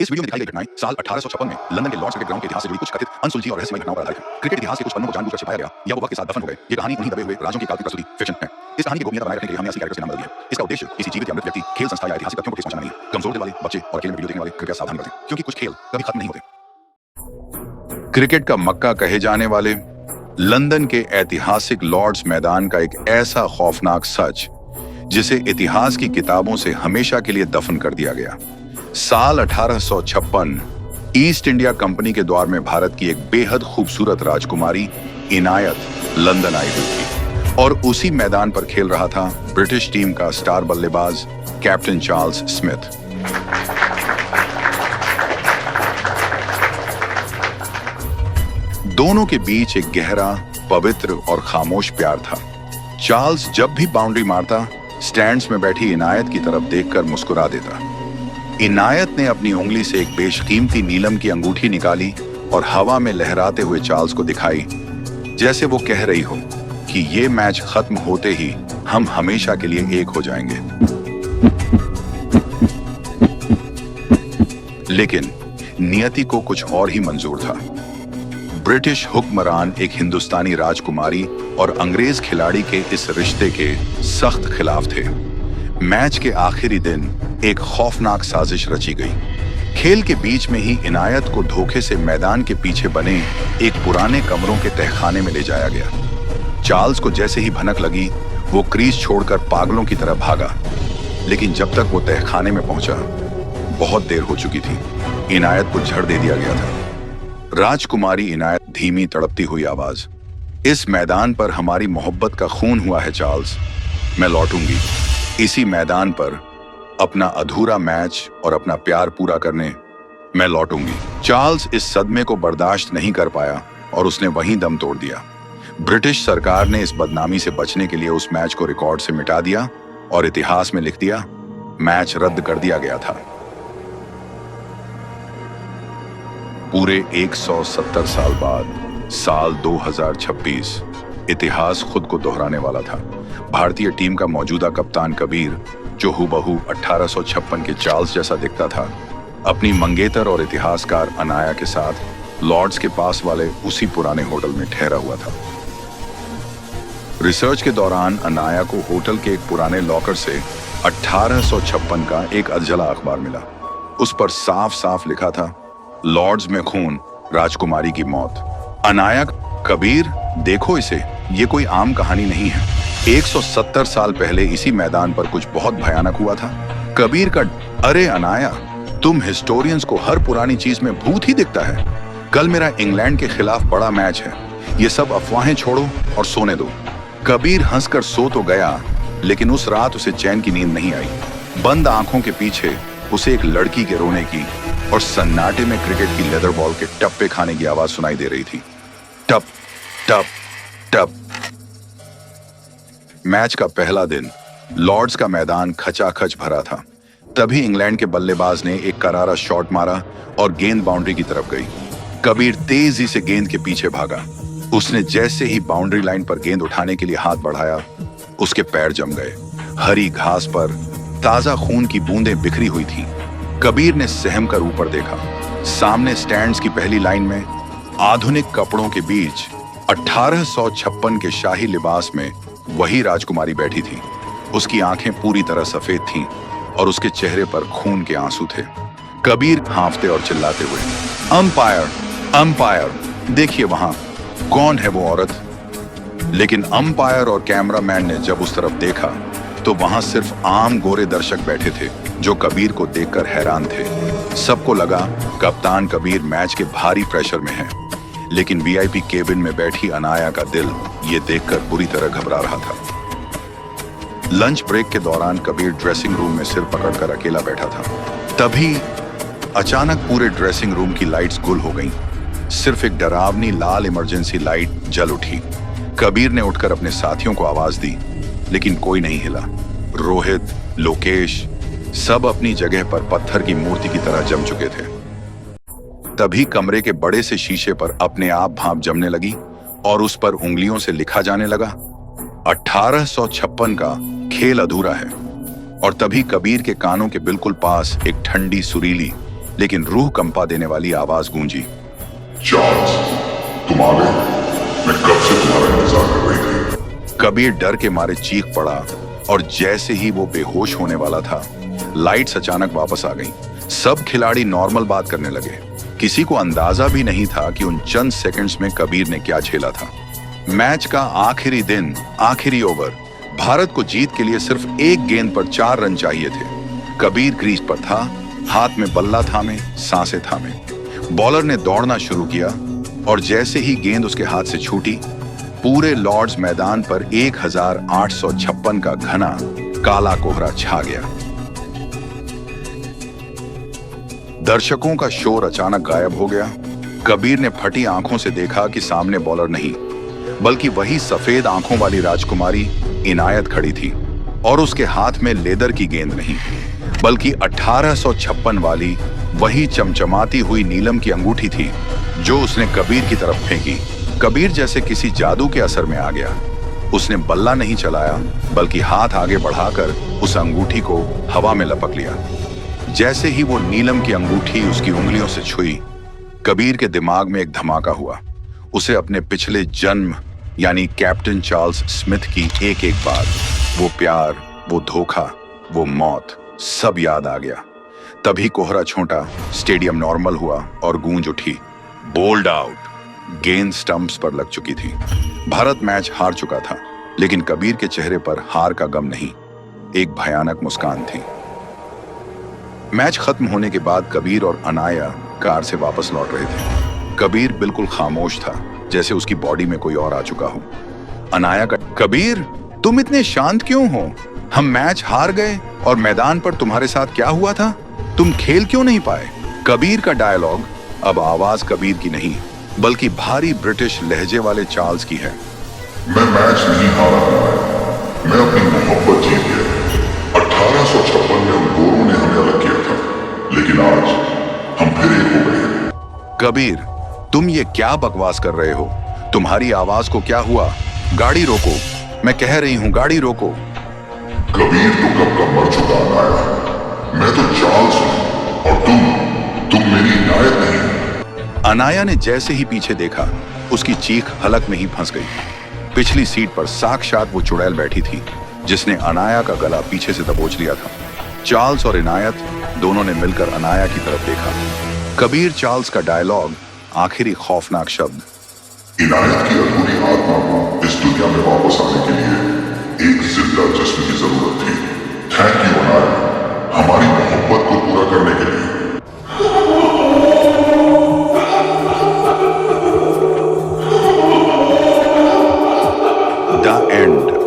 इस वीडियो में दिखाई गई घटनाएं साल 1856 में लंदन के लॉर्ड्स क्रिकेट ग्राउंड के इतिहास से जुड़ी कुछ कथित अनसुलझी और रहस्यमय घटनाओं पर आधारित है। क्रिकेट इतिहास के कुछ पन्नों को जानबूझकर छिपाया गया या वो वक्त के साथ दफन हो गए। ये कहानी उन्हीं दबे हुए राजों की काल्पनिक प्रस्तुति फिक्शन है। इस कहानी की गोपनीयता बनाए रखने के लिए हमने 80 कैरेक्टर से नाम बदल दिए। इसका उद्देश्य किसी जीवित या मृत व्यक्ति, खेल संस्था या ऐतिहासिक तथ्यों को ठेस पहुंचाना नहीं है। कमजोर दिल वाले बच्चे और खेल में वीडियो देखने वाले कृपया सावधान बरतें, क्योंकि कुछ खेल कभी खत्म नहीं होते। क्रिकेट का मक्का कहे जाने वाले लंदन के ऐतिहासिक लॉर्ड्स मैदान का एक ऐसा खौफनाक सच जिसे इतिहास की किताबों से हमेशा के लिए दफन कर दिया गया। साल 1856 ईस्ट इंडिया कंपनी के दौर में भारत की एक बेहद खूबसूरत राजकुमारी इनायत लंदन आई हुई थी और उसी मैदान पर खेल रहा था ब्रिटिश टीम का स्टार बल्लेबाज कैप्टन चार्ल्स स्मिथ। दोनों के बीच एक गहरा, पवित्र और खामोश प्यार था। चार्ल्स जब भी बाउंड्री मारता, स्टैंड्स में बैठी इनायत की तरफ देखकर मुस्कुरा देता। इनायत ने अपनी उंगली से एक बेशकीमती नीलम की अंगूठी निकाली और हवा में लहराते हुए चार्ल्स को दिखाई, जैसे वो कह रही हो कि ये मैच खत्म होते ही हम हमेशा के लिए एक हो जाएंगे। लेकिन नियति को कुछ और ही मंजूर था। ब्रिटिश हुक्मरान एक हिंदुस्तानी राजकुमारी और अंग्रेज खिलाड़ी के इस रिश्ते के सख्त खिलाफ थे। मैच के आखिरी दिन एक खौफनाक साजिश रची गई। खेल के बीच में ही इनायत को धोखे से मैदान के पीछे बने एक पुराने कमरों के तहखाने में ले जाया गया। चार्ल्स को जैसे ही भनक लगी, वो क्रीज छोड़कर पागलों की तरह भागा। लेकिन जब तक वो तहखाने में पहुंचा, बहुत देर हो चुकी थी। इनायत को झड़ दे दिया गया था। राजकुमारी इनायत, धीमी तड़पती हुई आवाज, इस मैदान पर हमारी मोहब्बत का खून हुआ है चार्ल्स। मैं लौटूंगी इसी मैदान पर अपना अधूरा मैच और अपना प्यार पूरा करने मैं लौटूंगी। चार्ल्स इस सदमे को बर्दाश्त नहीं कर पाया और उसने वहीं दम तोड़ दिया। ब्रिटिश सरकार ने इस बदनामी से बचने के लिए उस मैच को रिकॉर्ड से मिटा दिया और इतिहास में लिख दिया, मैच रद्द कर दिया गया था। पूरे 170 साल बाद साल 2026 इतिहास खुद को दोहराने वाला था। भारतीय टीम का मौजूदा कप्तान कबीर, जो हूबहू 1856 के चार्ल्स जैसा दिखता था, अपनी मंगेतर और इतिहासकार अनाया के साथ लॉर्ड्स के पास वाले उसी पुराने होटल में ठहरा हुआ था। रिसर्च के दौरान अनाया को होटल के एक पुराने लॉकर से 1856 का एक अधजला अखबार मिला। उस पर साफ साफ लिखा था, लॉर्ड्स में खून, राजकुमारी की मौत। अनाया, कबीर देखो इसे, ये कोई आम कहानी नहीं है। 170 साल पहले इसी मैदान पर कुछ बहुत भयानक हुआ था। कबीर का, अरे अनाया, तुम हिस्टोरियंस को हर पुरानी चीज में भूत ही दिखता है। कल मेरा इंग्लैंड के खिलाफ बड़ा मैच है, ये सब अफवाहें छोड़ो और सोने दो। कबीर हंसकर सो तो गया, लेकिन उस रात उसे चैन की नींद नहीं आई। बंद आंखों के पीछे उसे एक लड़की के रोने की और सन्नाटे में क्रिकेट की लेदर बॉल के टप्पे खाने की आवाज सुनाई दे रही थी। टप टप टप। मैच का पहला दिन, लॉर्ड्स का मैदान खचाखच भरा था। तभी इंग्लैंड के बल्लेबाज ने एक करारा शॉट मारा और गेंद बाउंड्री की तरफ गई। कबीर तेजी से गेंद के पीछे भागा। उसने जैसे ही बाउंड्री लाइन पर गेंद उठाने के लिए हाथ बढ़ाया, उसके पैर जम गए। हरी घास पर ताजा खून की बूंदें बिखरी हुई थीं। कबीर ने सहम कर ऊपर देखा। सामने स्टैंड्स की पहली लाइन में आधुनिक कपड़ों के बीच 1856 के शाही लिबास में वही राजकुमारी बैठी थी। उसकी आंखें पूरी तरह सफेद थीं और उसके चेहरे पर खून के आंसू थे। कबीर हांफते और चिल्लाते हुए, अंपायर, अंपायर, देखिए वहां कौन है वो औरत। लेकिन अंपायर और कैमरामैन ने जब उस तरफ देखा तो वहां सिर्फ आम गोरे दर्शक बैठे थे, जो कबीर को देखकर हैरान थे। सबको लगा कप्तान कबीर मैच के भारी प्रेशर में है, लेकिन वीआईपी केबिन में बैठी अनाया का दिल ये देखकर बुरी तरह घबरा रहा था। लंच ब्रेक के दौरान कबीर ड्रेसिंग रूम में सिर पकड़कर अकेला बैठा था। तभी अचानक पूरे ड्रेसिंग रूम की लाइट्स गुल हो गईं। सिर्फ एक डरावनी लाल इमरजेंसी लाइट जल उठी। कबीर ने उठकर अपने साथियों को आवाज दी, लेकिन कोई नहीं हिला। रोहित, लोकेश, सब अपनी जगह पर पत्थर की मूर्ति की तरह जम चुके थे। तभी कमरे के बड़े से शीशे पर अपने आप भाप जमने लगी और उस पर उंगलियों से लिखा जाने लगा, 1856 का खेल अधूरा है। और तभी कबीर के कानों के बिल्कुल पास एक ठंडी, सुरीली लेकिन रूह कंपा देने वाली आवाज गूंजी। चार्ल्स, तुम आ गए? मैं कब से तुम्हारा इंतजार कर रही थी। कबीर डर के मारे चीख पड़ा और जैसे ही वो बेहोश होने वाला था, लाइट्स अचानक वापस आ गईं। सब खिलाड़ी नॉर्मल बात करने लगे। किसी को अंदाजा भी नहीं था कि उन चंद सेकंड्स में कबीर ने क्या झेला था। मैच का आखिरी दिन, आखिरी ओवर। भारत को जीत के लिए सिर्फ एक गेंद पर 4 रन चाहिए थे। कबीर क्रीज पर था, हाथ में बल्ला थामे, सांसें थामे। बॉलर ने दौड़ना शुरू किया और जैसे ही गेंद उसके हाथ से छूटी, पूरे लॉर्ड्स मैदान पर 1856 का घना काला कोहरा छा गया। दर्शकों का शोर अचानक गायब हो गया। कबीर ने फटी आंखों से देखा कि सामने बॉलर नहीं, बल्कि वही सफेद आंखों वाली राजकुमारी इनायत खड़ी थी। और उसके हाथ में लेदर की गेंद नहीं, बल्कि 1856 वाली वही चमचमाती हुई नीलम की अंगूठी थी जो उसने कबीर की तरफ फेंकी। कबीर जैसे किसी जादू के असर में आ गया। उसने बल्ला नहीं चलाया, बल्कि हाथ आगे बढ़ाकर उस अंगूठी को हवा में लपक लिया। जैसे ही वो नीलम की अंगूठी उसकी उंगलियों से छुई, कबीर के दिमाग में एक धमाका हुआ। उसे अपने पिछले जन्म यानी कैप्टन चार्ल्स स्मिथ की एक एक बात, वो प्यार, वो धोखा, वो मौत, सब याद आ गया। तभी कोहरा छोटा, स्टेडियम नॉर्मल हुआ और गूंज उठी, बोल्ड आउट। गेंद स्टंप्स पर लग चुकी थी। भारत मैच हार चुका था, लेकिन कबीर के चेहरे पर हार का गम नहीं, एक भयानक मुस्कान थी। मैच खत्म होने के बाद कबीर और अनाया कार से वापस लौट रहे थे। कबीर बिल्कुल खामोश था, जैसे उसकी बॉडी में कोई और आ चुका हो। अनाया का, कबीर तुम इतने शांत क्यों हो? हम मैच हार गए और मैदान पर तुम्हारे साथ क्या हुआ था? तुम खेल क्यों नहीं पाए? कबीर का डायलॉग अब आवाज कबीर की नहीं, बल्कि भारी ब्रिटिश लहजे वाले चार्ल्स की है। मैं मैच नहीं हारा, मैं अपनी मोहब्बत जीत गया। 1856 में उन गोरों ने हमें अलग किया था, लेकिन आज हम फिर एक हो गए। कबीर, तुम ये क्या बकवास कर रहे हो? तुम्हारी आवाज को क्या हुआ? गाड़ी रोको, मैं कह रही हूँ, गाड़ी रोको। कबीर तो कब का मर चुका अनाया। मैं तो चार्ल्स हूँ और तुम मेरी इनायत नहीं। अनाया ने जैसे ही पीछे देखा, उसकी चीख हलक में ही फंस गई। पिछली सीट पर साक्षात वो चुड़ैल बैठी थी जिसने अनाया का गला पीछे से दबोच लिया था। चार्ल्स और इनायत दोनों ने मिलकर अनाया की तरफ देखा। कबीर चार्ल्स का डायलॉग, आखिरी खौफनाक शब्द। इनायत की अधूरी आत्मा को इस दुनिया में वापस आने के लिए एक जिंदा जिस्म की जरूरत थी। थैंक यू अनाया, हमारी मोहब्बत को पूरा करने के लिए। The end.